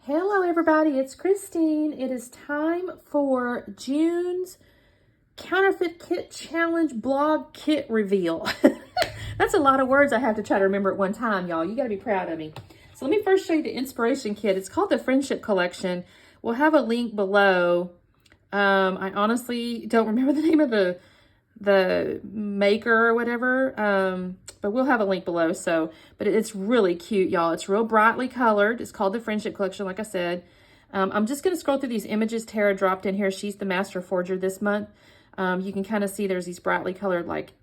Hello everybody, it's Christine. It is time for June's Counterfeit Kit Challenge blog kit reveal. That's a lot of words I have to try to remember at one time, y'all. You gotta be proud of me. So let me first show you the inspiration kit. It's called the Friendship Collection. We'll have a link below. I honestly don't remember the name of the maker or whatever, but we'll have a link below. But it's really cute, y'all. It's real brightly colored. It's called the Friendship Collection, like I said. I'm just going to scroll through these images Tara dropped in here. She's the master forger this month. You can kind of see there's these brightly colored like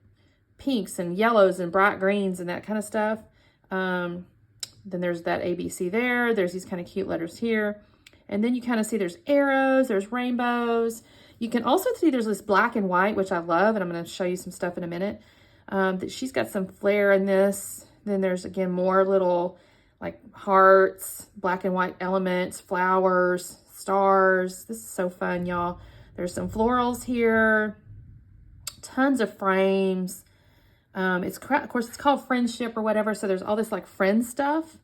pinks and yellows and bright greens and that kind of stuff. Then there's that ABC there. There's these kind of cute letters here. And then you kind of see there's arrows, there's rainbows. You can also see there's this black and white, which I love, and I'm going to show you some stuff in a minute. That she's got some flair in this. Then there's, again, more little, like, hearts, black and white elements, flowers, stars. This is so fun, y'all. There's some florals here, tons of frames. Of course, it's called Friendship or whatever, so there's all this, like, friend stuff.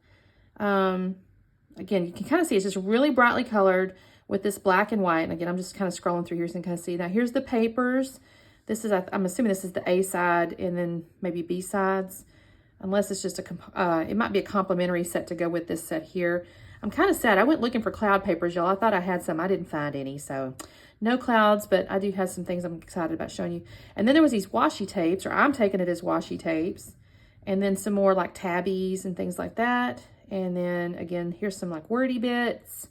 Again, you can kind of see it's just really brightly colored with this black and white. And again, I'm just kind of scrolling through here so you can kind of see. Now, here's the papers. This is, I'm assuming this is the A side and then maybe B sides. Unless it's just it might be a complimentary set to go with this set here. I'm kind of sad. I went looking for cloud papers, y'all. I thought I had some. I didn't find any. So no clouds, but I do have some things I'm excited about showing you. And then there was these washi tapes, or I'm taking it as washi tapes. And then some more like tabbies and things like that. And then again, here's some like wordy bits.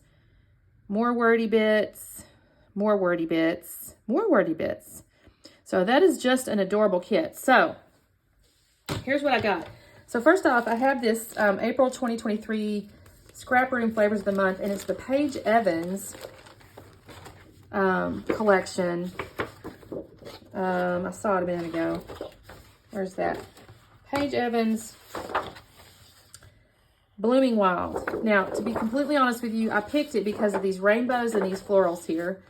More wordy bits, more wordy bits, more wordy bits. So that is just an adorable kit. So here's what I got. So first off, I have this April 2023 Scrap Room Flavors of the Month, and it's the Paige Evans collection. I saw it a minute ago. Where's that? Paige Evans Blooming Wild. Now, to be completely honest with you, I picked it because of these rainbows and these florals here.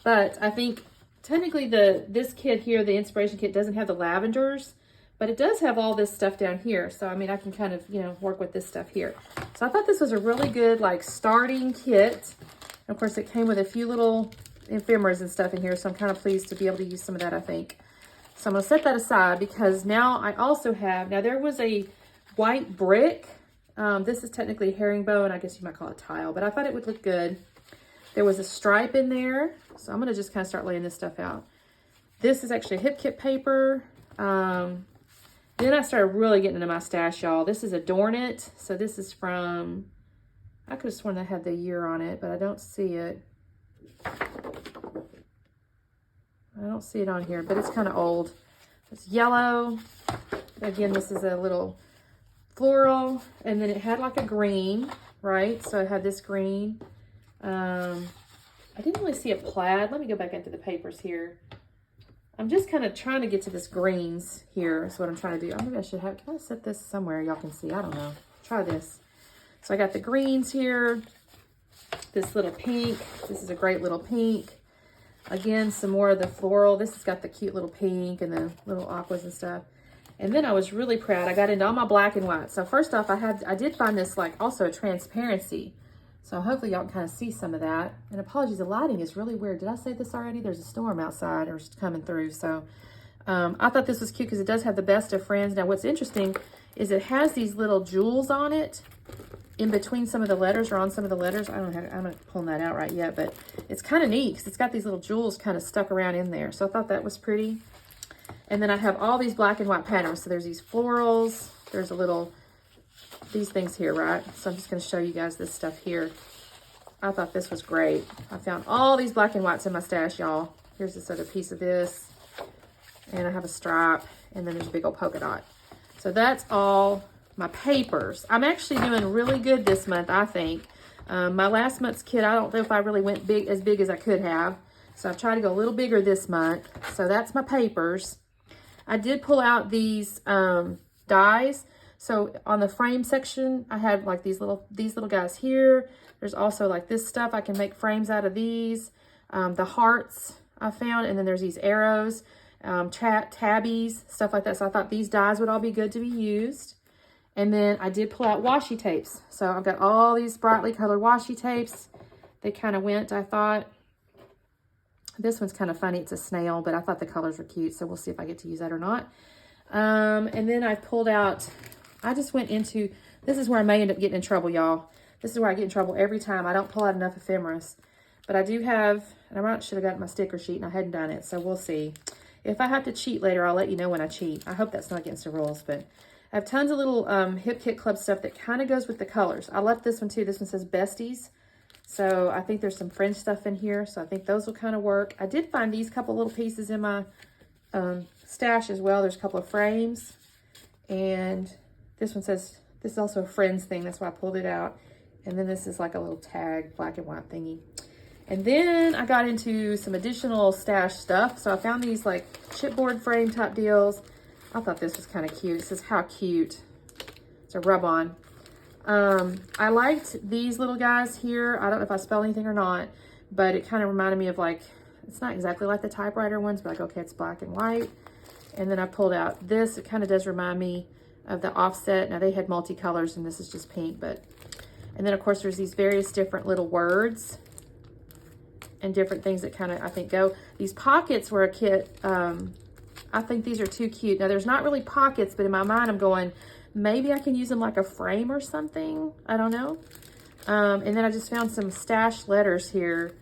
But I think technically this kit here, the inspiration kit, doesn't have the lavenders, but it does have all this stuff down here. So, I mean, I can kind of, work with this stuff here. So I thought this was a really good, like, starting kit. And of course, it came with a few little ephemeras and stuff in here. So I'm kind of pleased to be able to use some of that, I think. So I'm going to set that aside because now I also have, now there was a white brick. This is technically herringbone. I guess you might call it tile, but I thought it would look good. There was a stripe in there. So I'm going to just kind of start laying this stuff out. This is actually a hip kit paper. Then I started really getting into my stash, y'all. This is Adorn It. So this is from, I could have sworn I had the year on it, but I don't see it. I don't see it on here, but it's kind of old. It's yellow. Again, this is a little floral, and then it had like a green, right? So it had this green. I didn't really see a plaid. Let me go back into the papers here. I'm just kind of trying to get to this greens here is what I'm trying to do. Oh, maybe I should have, can I set this somewhere y'all can see? I don't know. Try this. So I got the greens here, this little pink. This is a great little pink. Again, some more of the floral. This has got the cute little pink and the little aquas and stuff. And then I was really proud. I got into all my black and white. So first off, I did find this like also a transparency. So hopefully y'all can kind of see some of that. And apologies, the lighting is really weird. Did I say this already? There's a storm outside or it's coming through. So I thought this was cute because it does have the best of friends. Now what's interesting is it has these little jewels on it in between some of the letters or on some of the letters. I'm not pulling that out right yet, but it's kind of neat because it's got these little jewels kind of stuck around in there. So I thought that was pretty. And then I have all these black and white patterns. So there's these florals. There's these things here, right? So I'm just going to show you guys this stuff here. I thought this was great. I found all these black and whites in my stash, y'all. Here's this other piece of this. And I have a stripe. And then there's a big old polka dot. So that's all my papers. I'm actually doing really good this month, I think. My last month's kit, I don't know if I really went as big as I could have. So I've tried to go a little bigger this month. So that's my papers. I did pull out these dies. So on the frame section, I have like these little guys here. There's also like this stuff. I can make frames out of these. The hearts I found, and then there's these arrows, tabbies, stuff like that. So I thought these dies would all be good to be used. And then I did pull out washi tapes. So I've got all these brightly colored washi tapes. They kind of went, I thought. This one's kind of funny. It's a snail, but I thought the colors were cute. So we'll see if I get to use that or not. And then I pulled out, I just went into, this is where I may end up getting in trouble, y'all. This is where I get in trouble every time. I don't pull out enough ephemeris. But I do have, and I should have gotten my sticker sheet and I hadn't done it. So we'll see. If I have to cheat later, I'll let you know when I cheat. I hope that's not against the rules, but I have tons of little Hip Kit Club stuff that kind of goes with the colors. I left this one too. This one says Besties. So I think there's some fringe stuff in here. So I think those will kind of work. I did find these couple little pieces in my stash as well. There's a couple of frames. And this one says, this is also a Friends thing. That's why I pulled it out. And then this is like a little tag, black and white thingy. And then I got into some additional stash stuff. So I found these like chipboard frame type deals. I thought this was kind of cute. It says, how cute. It's a rub-on. I liked these little guys here. I don't know if I spell anything or not, but it kind of reminded me of like, it's not exactly like the typewriter ones, but like, okay, it's black and white. And then I pulled out this. It kind of does remind me of the Offset. Now they had multicolors and this is just pink, but, and then of course there's these various different little words and different things that kind of, I think, go. These pockets were a kit. I think these are too cute. Now there's not really pockets, but in my mind I'm going, maybe I can use them like a frame or something. I don't know. And then I just found some stash letters here.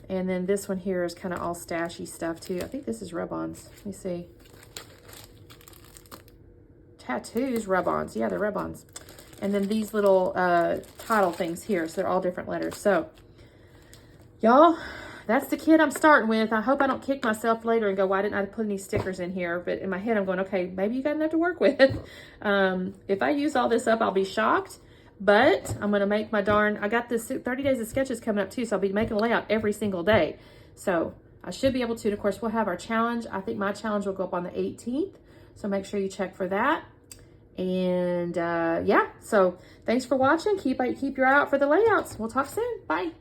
And then this one here is kind of all stashy stuff too. I think this is rub-ons. Let me see. Tattoos, rub-ons. Yeah, they're rub-ons. And then these little title things here. So they're all different letters. So, y'all, that's the kit I'm starting with. I hope I don't kick myself later and go, why didn't I put any stickers in here? But in my head, I'm going, okay, maybe you got enough to work with. If I use all this up, I'll be shocked. But I'm going to make my darn, I got this 30 days of sketches coming up too. So I'll be making a layout every single day. So I should be able to. And of course, we'll have our challenge. I think my challenge will go up on the 18th. So make sure you check for that. And yeah, so thanks for watching. Keep your eye out for the layouts. We'll talk soon. Bye.